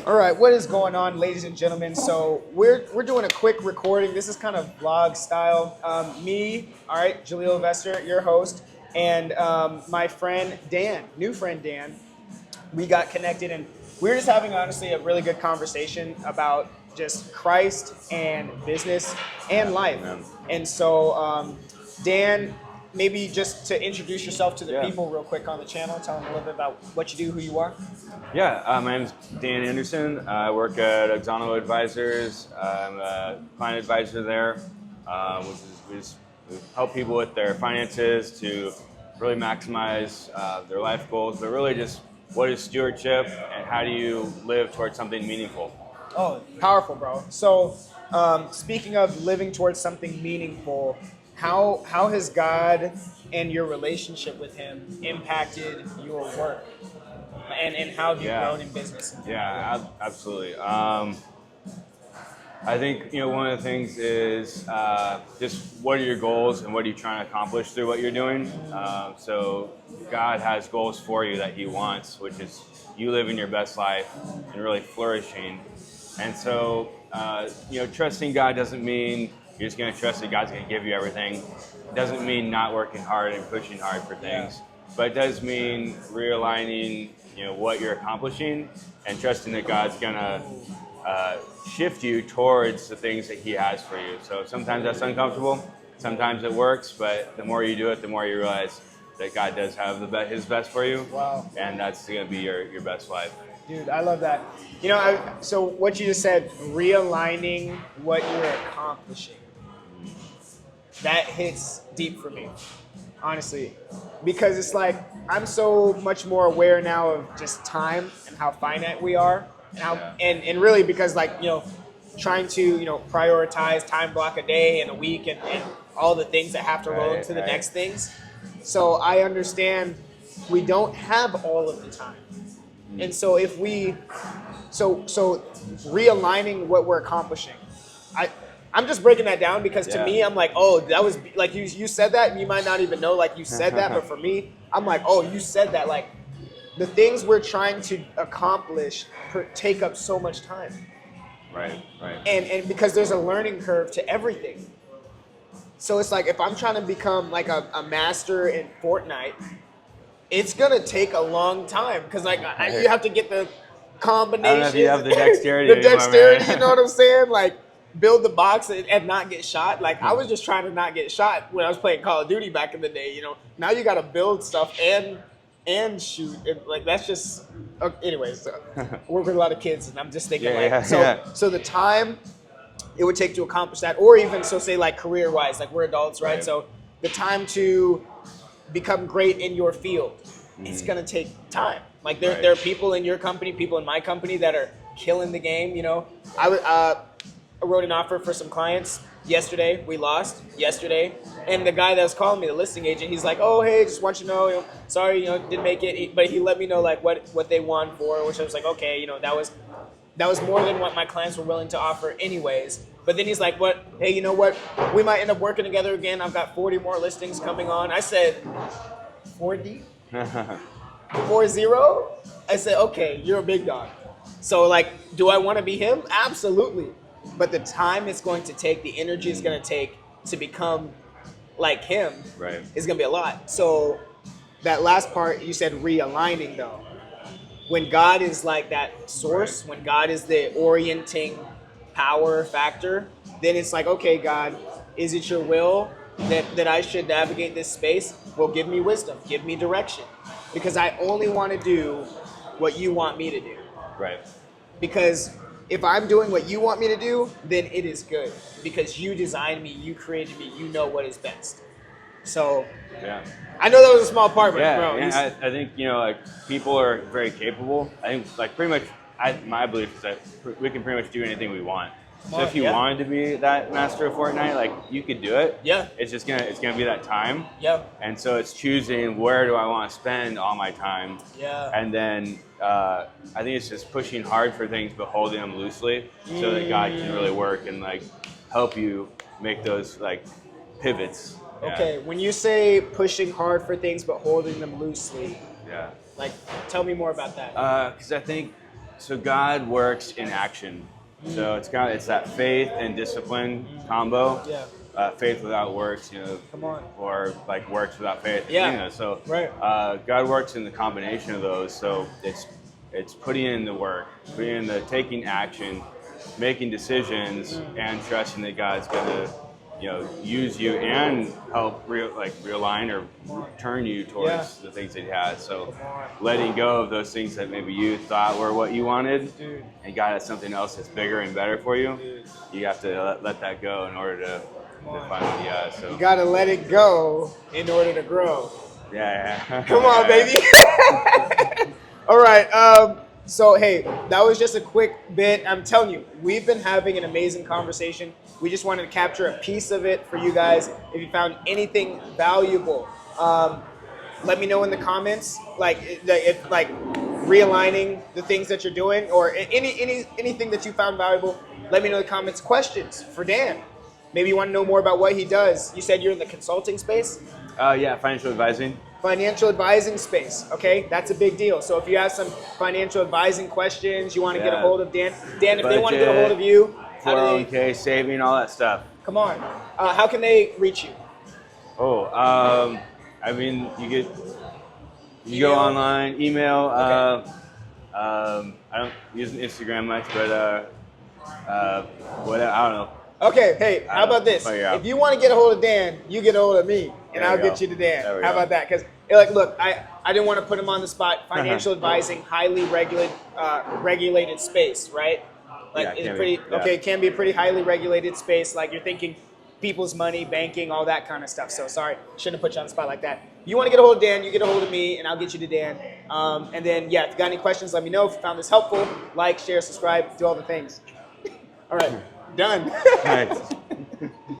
All right, what is going on, ladies and gentlemen? So we're doing a quick recording. This is kind of vlog style. Me, all right, Jahleel Dan, your host, and my friend Dan, new friend Dan. We got connected, and we were just having honestly a really good conversation about just Christ and business and life. Amen. And so, Dan, maybe just to introduce yourself to the Yeah. people real quick on the channel, tell them a little bit about what you do, who you are. Yeah, my name's Dan Anderson. I work at Exono Advisors. I'm a client advisor there, which is we help people with their finances to really maximize their life goals, but really just what is stewardship and how do you live towards something meaningful. Oh, powerful, bro. So, speaking of living towards something meaningful, how has God and your relationship with Him impacted your work, and how have you Yeah. grown in business? Yeah, absolutely. I think one of the things is just what are your goals and what are you trying to accomplish through what you're doing. So God has goals for you that He wants, which is you living your best life and really flourishing. And so trusting God doesn't mean you're just going to trust that God's going to give you everything. It doesn't mean not working hard and pushing hard for things, but it does mean realigning what you're accomplishing and trusting that God's going to shift you towards the things that He has for you. So sometimes that's uncomfortable, sometimes it works, but the more you do it, the more you realize that God does have His best for you. Wow. And that's going to be your best life. Dude, I love that. So what you just said, realigning what you're accomplishing, that hits deep for me, honestly, because it's like I'm so much more aware now of just time and how finite we are, and how, and really because trying to prioritize time block a day and a week and all the things that have to roll into the next things. So I understand we don't have all of the time. And so if we, so realigning what we're accomplishing, I'm just breaking that down because to me, I'm like, oh, that was like you said that, and you might not even know like you said that, but for me, I'm like, oh, you said that. Like the things we're trying to accomplish take up so much time. Right. And because there's a learning curve to everything. So it's like if I'm trying to become like a master in Fortnite, it's gonna take a long time because you have to get the combinations. I don't know if you have the dexterity. The dexterity, you know what I'm saying? Like build the box and not get shot. Like I was just trying to not get shot when I was playing Call of Duty back in the day. Now you got to build stuff and shoot. And like that's just anyways. I work with a lot of kids, and I'm just thinking so the time it would take to accomplish that, or even say like career wise, like we're adults, right? So the time to become great in your field, it's gonna take time. Like there are people in your company, people in my company that are killing the game. I wrote an offer for some clients yesterday. We lost yesterday, and the guy that was calling me, the listing agent, he's like, "Oh, hey, just want you to know, sorry, didn't make it," but he let me know like what they won for, which I was like, okay, that was more than what my clients were willing to offer anyways. But then he's like, "What? Hey, you know what? We might end up working together again. I've got 40 more listings coming on." I said, 40? 40? I said, okay, you're a big dog. So like, do I want to be him? Absolutely. But the time it's going to take, the energy it's going to take to become like him is going to be a lot. So that last part, you said realigning though. When God is like that source, when God is the orienting power factor, then it's like, okay, God, is it your will that I should navigate this space? Well, give me wisdom, give me direction, because I only want to do what you want me to do. Right. Because if I'm doing what you want me to do, then it is good, because you designed me, you created me, you know what is best. So I know that was a small part, but bro. Yeah, I think like people are very capable. I think like pretty much, my belief is that we can pretty much do anything we want. So if you wanted to be that master of Fortnite, like you could do it. Yeah. It's gonna be that time. Yeah. And so it's choosing where do I want to spend all my time. Yeah. And then I think it's just pushing hard for things but holding them loosely so that God can really work and like help you make those like pivots. Okay, when you say pushing hard for things but holding them loosely, like tell me more about that. Because I think So God works in action. So it's that faith and discipline combo. Yeah. Faith without works, Come on. or like works without faith. Yeah. So Right. God works in the combination of those. So it's putting in the work, putting in the taking action, making decisions, and trusting that God's gonna use you and help realign or turn you towards the things that He has. So letting go of those things that maybe you thought were what you wanted, and God has something else that's bigger and better for you. You have to let that go in order to find what He has. So You gotta let it go in order to grow. yeah. Come on, baby. All right. So, hey, that was just a quick bit. I'm telling you, we've been having an amazing conversation. We just wanted to capture a piece of it for you guys. If you found anything valuable, let me know in the comments. If realigning the things that you're doing, or anything that you found valuable, let me know in the comments. Questions for Dan. Maybe you want to know more about what he does. You said you're in the consulting space? Yeah, financial advising. Financial advising space, okay? That's a big deal. So if you have some financial advising questions, you want to get a hold of Dan. Dan, if they want to get a hold of you, how do they? 401k, saving, all that stuff. Come on. How can they reach you? I mean, you go online, email. Okay. I don't use Instagram much, but whatever. I don't know. Okay, hey, how about this? If you want to get a hold of Dan, you get a hold of me, and I'll get you to Dan. How about that? Because, look, I didn't want to put him on the spot. Financial advising, highly regulated space, right? It can be a pretty highly regulated space. Like, you're thinking people's money, banking, all that kind of stuff. So, sorry, shouldn't have put you on the spot like that. If you want to get a hold of Dan, you get a hold of me, and I'll get you to Dan. And then, if you got any questions, let me know. If you found this helpful, like, share, subscribe, do all the things. All right. Done. Nice.